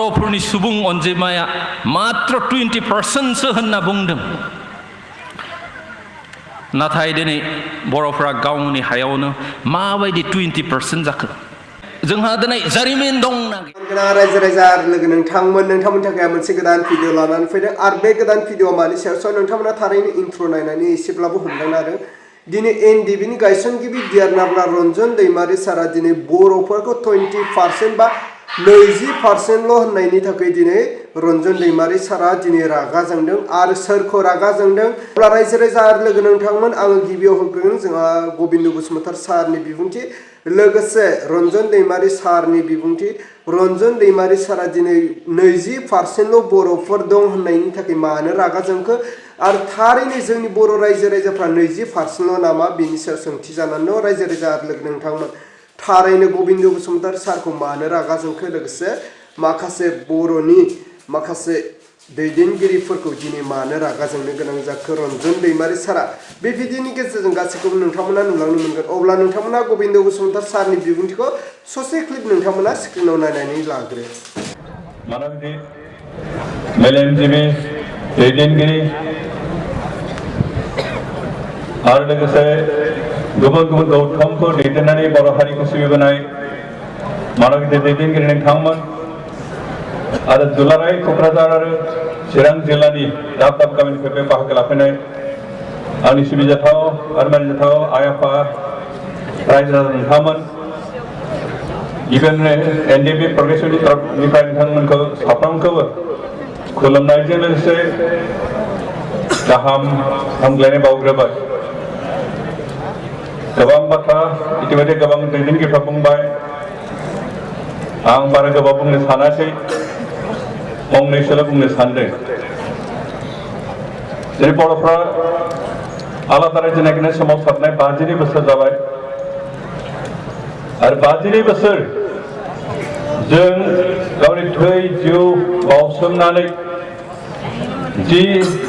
बर'फोरनि सुबुं अनजिमाया मात्र 20%सो होनना बुंदों। नाथाय दिनै बर'फोरा गावनि हायावनो माबायदि 20% जाखो? जोंहा दिनै जारिमिन दंना गैया? रायजो राजा लोगो नोंथांमोननि थाखाय मोनसे गोदान भिडिअ लानानै फैदों आरो बे गोदान भिडिअ मानि सायाव नोंथांमोना थारैनो इन्ट्र नायनानै एसेब्लाबो हमदांनो हादों। दिनै एनडिएफबीनि गायसनगिरि देरनाब्ला रन्जन दैमारि सारा दिनै बर'फोरखौ 20% बा 20%ल' होननायनि थाखाय दिनै रन्जन दैमारि सारा दिनै रागा जोंदों आरो सोरखौ रागा जोंदों? अब्ला रायजो राजा लोगो नोंथांमोन आङो गिबियाव होग्रोगोन जोंहा गोबिन्द बसुमतारी सारनि बिबुंथि लोगोसे रन्जन दैमारि सारनि बिबुंथि। रन्जन दैमारि सारा दिनै 20%ल' बर'फोर दं होननायनि थाखाय मानो रागा जोंखो आरो थारैनो जोंनि बर' रायजो राजाफ्रा 20%ल' नामा बेनि सायाव सोंथि जानानै दं। रायजो राजा लोगो नोंथांमोन थारैनो गोबिन्द बसुमतारी सारखौ मानो रागा जोंखो लोगोसे माखासे बर'नि माखासे दैदेनगिरिफोरखौ दिनै मानो रागा जोंनो गोनां जाखो रन्जन दैमारि सारा बे भिडिअनि गेजेरजों गासैखौबो नोंथांमोना नुलांनो मोनगोन। अब्ला नोंथांमोना गोबिन्द बसुमतारी सारनि बिबुंथिखौ ससे क्लिप नोंथांमोना स्क्रिनाव नायनानै लाग्रो। मानबि मेलेमजिबि दैदेनगिरि आरो लोगोसे गुबुन गुबुन गौथुमखौ दैदेननानै बर' हारिखौ सिबिबोनाय मानबिगिर दैदेनगिरि नोंथांमोन आरो दुलाराय क'क्राझार आरो चिरां जिल्लानि दाब दाब गामिनिफ्राय बाहागो लाफैनाय आंनि सिबिजाथाव आरो मानिजाथाव आइ आफा रायजो राजा नोंथांमोन गिबियावनो एनडिएफबी प्रग्रेसिभनि तरफनिफ्राय नोंथांमोनखौ साफ्रोमखौबो खुलुमनायजों लोगोसे गाहाम हामग्लायनाय बावग्रोबाय। गोबां बाथ्रा इतिमধ্যে गोबां दैदेनगिरिफ्रा बुंबाय, आं बारा गोबाव बुंनो सानाखै, फंनैसोल' बुंनो सानदों। जेरै बर'फ्रा आलादा रायजो नागिरनाय सोमावसारनाय 52 बोसोर जाबाय आरो 52 बोसोर जों गावनि थै जिउ बावसोमनानै जि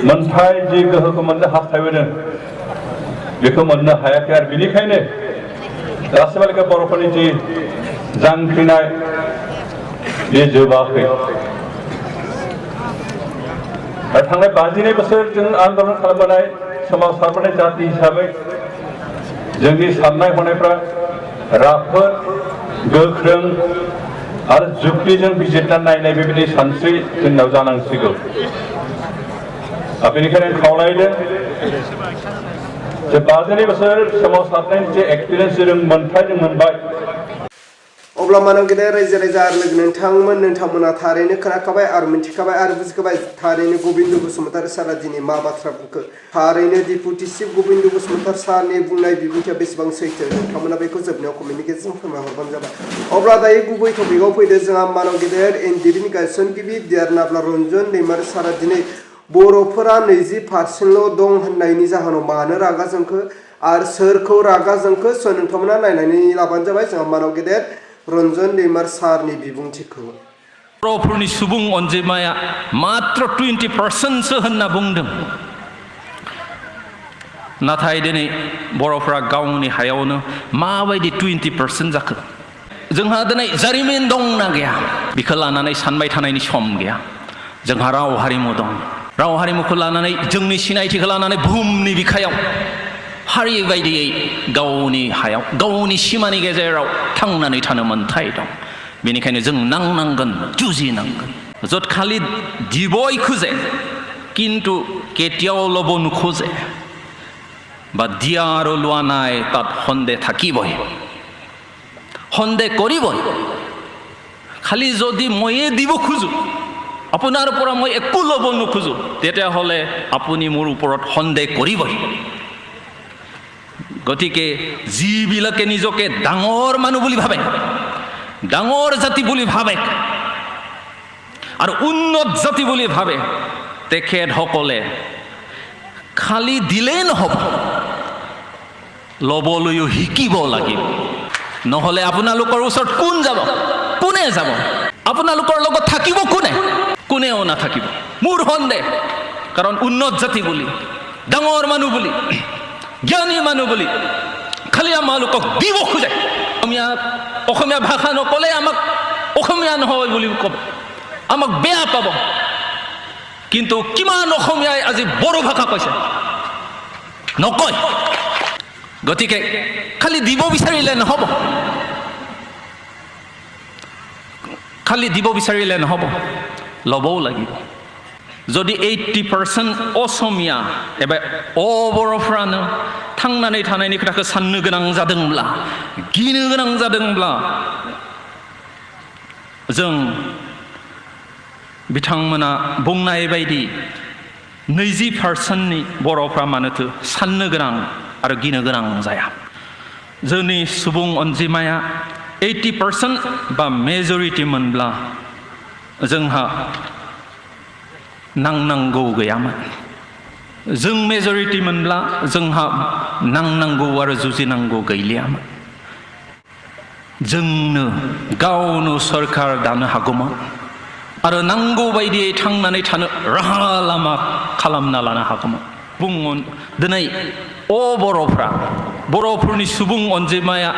मोनथाय जि गोहोखौ मोननो हास्थायबोदों बेखौ मोननो हायाखै आरो बेनिखायनो दासिमहालागै बर'फोरनि जि जांख्रिनाय बे जोबाखै। थांनाय 52 बोसोर जों आन्दलन खालामबोनाय सोमावसारबोनाय जाति हिसाबै जोंनि साननाय हनायफ्रा राफोद गोख्रों आरो जुक्तिजों बिजिरना नायनाय बेबायदि सानस्रि जोंनाव जानांसिगौ। बेनिखायनो खावलायदों जे 52 बोसोर सोमावसारनायनि जे एक्सपिरियेन्स जों मोनथाय जों मोनबाय। अब्ला मानव गेदेर रायजो राजा लोगो नोंथांमोना थारैनो खोनाखाबाय आरो मिथिखाबाय आरो बुजिखाबाय थारैनो गोबिन्द बसुमतारी सारा दिनै मा बाथ्रा बुंखो। थारैनो डिपुटि चिफ गोबिन्द बसुमतारी सारनि बुंनाय बिबुंथिया बेसेबां सैथो नोंथांमोना बेखौ जोबनायाव कमेन्टनि गेजेरजों फोरमायहरबानो जाबाय। अब्ला दायो गुबै टपिकआव फैदो जोंहा मानव गेदेर एनडिएफबीनि गायसनगिरि देरनाब्ला रन्जन दैमारि सारा दिनै बर'फोरा 20%ल' दं होननायनि जाहोनाव मानो रागा जोंखो आरो सोरखौ रागा जोंखो नोंथांमोना नायनानै लाबानो जाबाय जोंहा मानव गेदेर रन्जन दैमारि सारनि बिबुंथिखौ। बर'फोरनि सुबुं अनजिमाया मात्र 20%सो होनना बुंदों। नाथाय दिनै बर'फोरा गावनि हायावनो माबायदि 20% जाखो? जोंहा दिनै जारिमिन दंना गैया? बेखौ लानानै सानबाय थानायनि सम गैया। जोंहा राव हारिमु दं। राव हारिमुखौ लानानै जोंनि सिनायथिखौ लानानै बुहुमनि बिखायाव हारि बायदियै गावनि हायाव गावनि सिमानि गेजेराव थांनानै थानो मोन्थाय दं। बेनिखायनो जों नांनांगोन, जुजिनांगोन। য'ত খালি দিবই খোজে কিন্তু কেতিয়াও ল'ব নোখোজে বা দিয়া আৰু লোৱা নাই তাত সন্দেহ থাকিবই, সন্দেহ কৰিবই। খালি যদি ময়ে দিব খোজো, আপোনাৰ পৰা মই একো ল'ব নোখোজো, তেতিয়াহ'লে আপুনি মোৰ ওপৰত সন্দেহ কৰিবই। গতিকে যিবিলাকে নিজকে ডাঙৰ মানুহ বুলি ভাবে, ডাঙৰ জাতি বুলি ভাবে আৰু উন্নত জাতি বুলি ভাবে, তেখেতসকলে খালি দিলেই নহ'ব, ল'বলৈও শিকিব লাগিব। নহ'লে আপোনালোকৰ ওচৰত কোন যাব? কোনে যাব? আপোনালোকৰ লগত থাকিব কোনে? কোনেও নাথাকিব। মোৰ সন্দেহ, কাৰণ উন্নত জাতি বুলি, ডাঙৰ মানুহ বুলি, জ্ঞানী মানুহ বুলি খালি আমালোকক দিব খোজে। অসমীয়া ভাষা নক'লে আমাক অসমীয়া নহয় বুলি ক'ব। আমাক বেয়া পাব কিন্তু কিমান অসমীয়াই আজি বড়ো ভাষা কৈছে নকয় গতিকে খালি দিব বিচাৰিলে নহব খালি দিব বিচাৰিলে নহব লবও লাগিব যদি 80% অসমীয়া एबा बर'फ्रानो थांनानै थानायनि खोथाखौ साननो गोनां जादोंब्ला गिनो गोनां जादोंब्ला जों बिथांमोना बुंनाय बायदि 20% नि बर'फ्रा मानोथो साननो गोनां आरो गिनो गोनां जाया जोंनि सुबुं अनजिमाया 80% बा मेजरिटी मोनब्ला जोंहा नांनांगौ गैयामोन जों मेजरिटी मोनब्ला जोंहा नांनांगौ आरो जुजिनांगौ गैलियामोन जोंनो गावनो सरकार दानो हागौमोन आरो नांगौ बायदियै थांनानै थानो राहा लामा खालामना लानो हागौमोन बुंगोन दिनै बर'फोरनि सुबुं अनजिमाया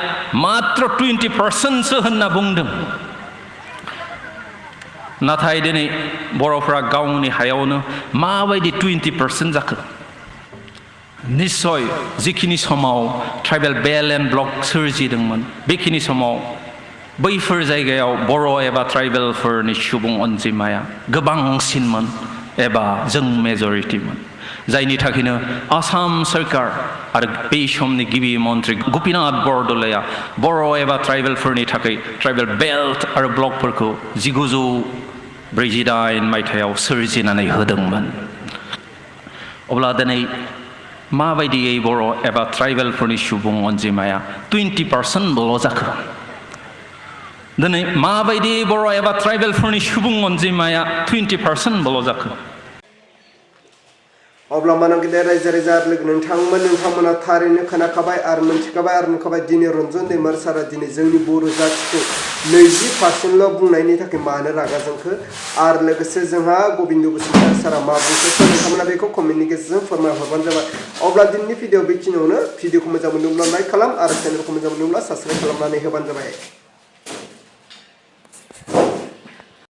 मात्र 20% सो होनना बुंदों नाथाय दिनै बर'फ्रा गावनि हायावनो माबायदि 20% जाखो निश्चय जिखिनि समाव ट्राइबेल बेल्ट एन्ड ब्लक सोरजिदोंमोन बेखिनि समाव बैफोर जायगायाव बर' एबा ट्राइबेलफोरनि सुबुं अनजिमाया गोबांसिनमोन एबा जों मेजरिटीमोन जायनि थाखायनो आसाम सरकार आरो बै समनि गिबि मन्त्रि गोपीनाथ बरदलैया बर' एबा ट्राइबेलफोरनि थाखाय ट्राइबेल बेल्ट आरो ब्लकफोरखौ 1948 मायथाइयाव सोरजिनानै होदोंमोन अब्ला दिनै माबायदियै बर' एबा ट्राइबेलफोरनि सुबुं अनजिमाया 20% ल' जाखो दिनै माबायदि बर' एबा ट्राइबेलफोरनि सुबुं अनजिमाया 20% ल' जाखो अब्ला मानोना गेदेर रायजो राजा लोगो नोंथांमोना थारैनो खोनाखाबाय आरो मोनथिखाबाय आरो नुखाबाय दिनै रन्जन दैमार सारा दिनै जोंनि बर' जाथिखौ 20% ल' बुंनायनि थाखाय मानो रागा जोंखो आरो लोगोसे जोंहा गबिन्द बसुमतारी सारा मा बुंखो नोंथांमोना बेखौ कमेन्टनि गेजेरजों फोरमायहरबानो जाबाय अब्ला दिनैनि भिडिअ बेखिनियावनो भिडिअखौ मोजां मोनदोंब्ला लाइक खालाम आरो चेनेलखौ मोजां मोनदोंब्ला साबस्क्राइब खालामनानै होबानो जाबाय